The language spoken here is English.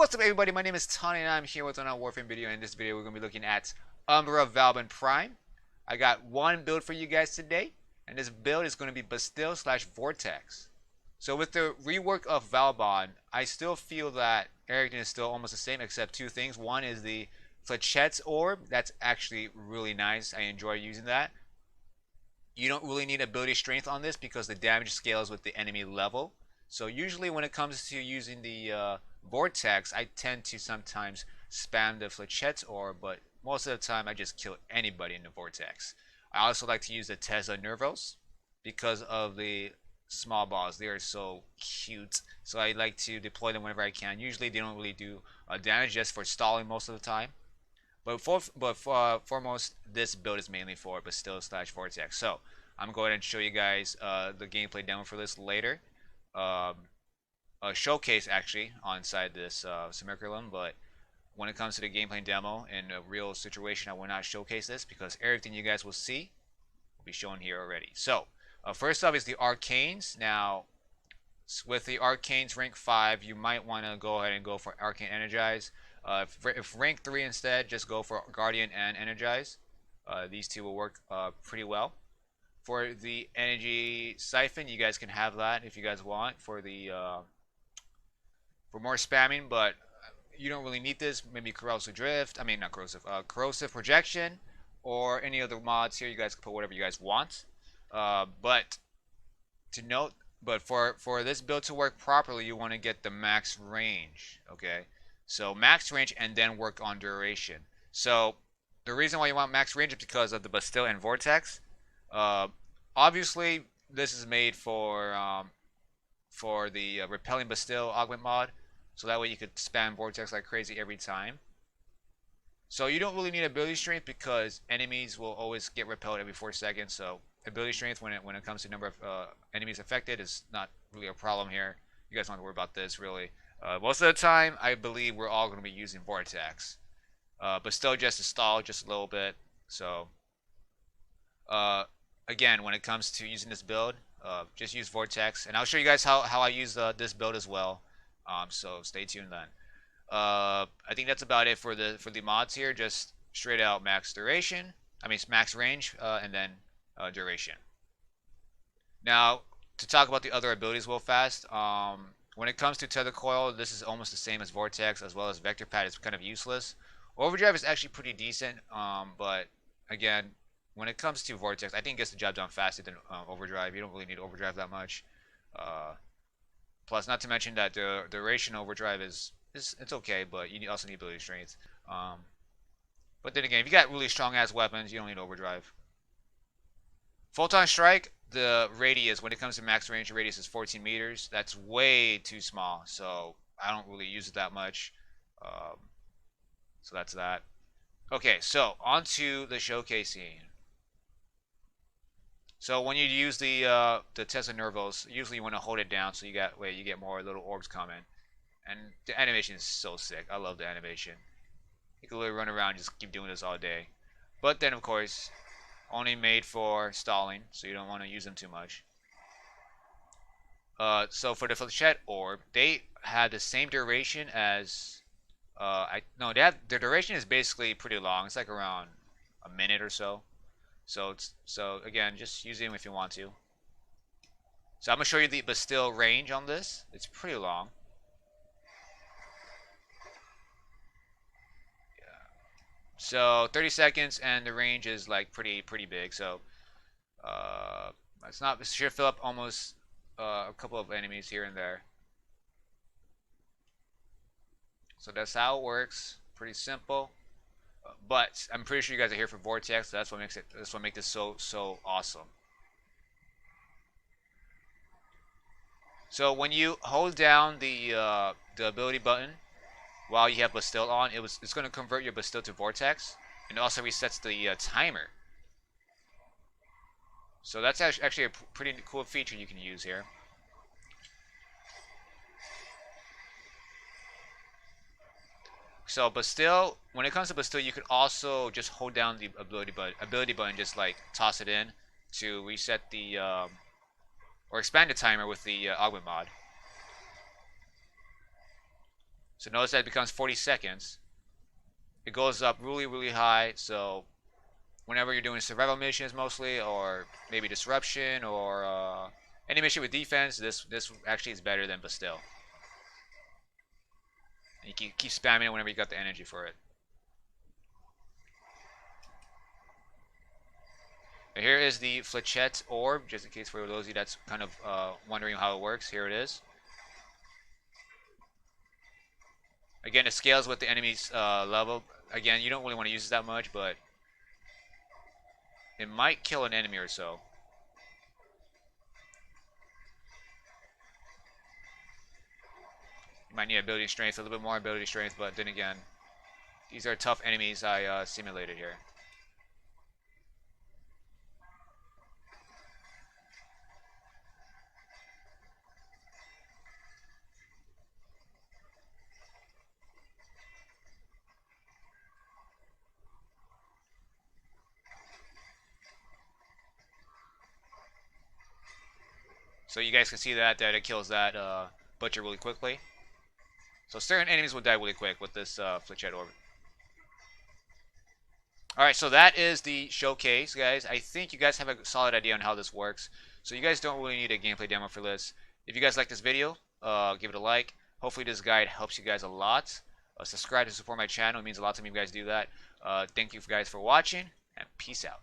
What's up, everybody? My name is Tonny, and I'm here with another Warframe video. In this video, we're going to be looking at Umbral Vauban Prime. I got one build for you guys today, and this build is going to be Bastille / Vortex. So with the rework of Vauban, I still feel that everything is still almost the same, except two things. One is the Flechette Orb. That's actually really nice. I enjoy using that. You don't really need ability strength on this because the damage scales with the enemy level. So usually when it comes to using the Vortex, I tend to sometimes spam the Flechette Orb, but most of the time I just kill anybody in the Vortex. I also like to use the Nervos because of the small balls. They are so cute, so I like to deploy them whenever I can. Usually they don't really do damage, just for stalling most of the time. But foremost, this build is mainly for Bastille / Vortex. So I'm going to show you guys the gameplay demo for this later. A showcase actually on side this Simulacrum, but when it comes to the gameplay demo in a real situation, I will not showcase this because everything you guys will see will be shown here already. So first off is the Arcanes. Now with the Arcanes rank 5, you might want to go ahead and go for Arcane Energize. If rank 3 instead, just go for Guardian and Energize. These two will work pretty well. For the Energy Siphon, you guys can have that if you guys want for the for more spamming, but you don't really need this. Maybe Corrosive Drift, I mean not Corrosive, Corrosive Projection, or any other mods here. You guys can put whatever you guys want. But to note, for this build to work properly, you want to get the max range. Okay, so max range and then work on duration. So the reason why you want max range is because of the Bastille and Vortex. Obviously, this is made for the Repelling Bastille augment mod, so that way you could spam Vortex like crazy every time. So you don't really need ability strength because enemies will always get repelled every 4 seconds. So ability strength when it comes to number of enemies affected is not really a problem here. You guys don't have to worry about this really. Most of the time, I believe we're all going to be using Vortex, but still just to stall just a little bit. So again, when it comes to using this build, just use Vortex, and I'll show you guys how I use this build as well. So stay tuned then. I think that's about it for the mods here. Just straight out max duration. I mean max range, and then duration. Now to talk about the other abilities real fast. When it comes to Tether Coil, this is almost the same as Vortex, as well as Vector Pad is kind of useless. Overdrive is actually pretty decent, but again, when it comes to Vortex, I think it gets the job done faster than Overdrive. You don't really need Overdrive that much. Plus, not to mention that the duration Overdrive it's okay, but you also need ability strength. But then again, if you got really strong ass weapons, you don't need Overdrive. Photon Strike, the radius, when it comes to max range, the radius is 14 meters. That's way too small, so I don't really use it that much. So that's that. Okay, so on to the showcasing. So when you use the Tesla Nervos, usually you want to hold it down so you get more little orbs coming. And the animation is so sick. I love the animation. You can literally run around and just keep doing this all day. But then of course, only made for stalling, so you don't want to use them too much. So for the Flechette Orb, they had the same duration as their duration is basically pretty long. It's like around a minute or so. So again, just use them if you want to. So I'm gonna show you the Bastille range on this. It's pretty long. Yeah. So 30 seconds, and the range is like pretty big. So it should fill up almost a couple of enemies here and there. So that's how it works. Pretty simple. But I'm pretty sure you guys are here for Vortex, so that's what makes this so awesome. So when you hold down the ability button while you have Bastille on, it's going to convert your Bastille to Vortex, and it also resets the timer. So that's actually a pretty cool feature you can use here. So Bastille, when it comes to Bastille, you could also just hold down the ability button, just like toss it in to reset the or expand the timer with the augment mod. So notice that it becomes 40 seconds. It goes up really, really high. So whenever you're doing survival missions mostly, or maybe disruption, or any mission with defense, this actually is better than Bastille. And you keep spamming it whenever you got the energy for it. And here is the Flechette Orb, just in case for those of you that's kind of wondering how it works. Here it is. Again, it scales with the enemy's level. Again, you don't really want to use it that much, but it might kill an enemy or so. You might need ability strength, a little bit more ability strength, but then again, these are tough enemies I simulated here. So you guys can see that it kills that butcher really quickly. So certain enemies will die really quick with this Flechette Orb. Alright, so that is the showcase, guys. I think you guys have a solid idea on how this works. So you guys don't really need a gameplay demo for this. If you guys like this video, give it a like. Hopefully this guide helps you guys a lot. Subscribe to support my channel. It means a lot to me if you guys do that. Thank you guys for watching, and peace out.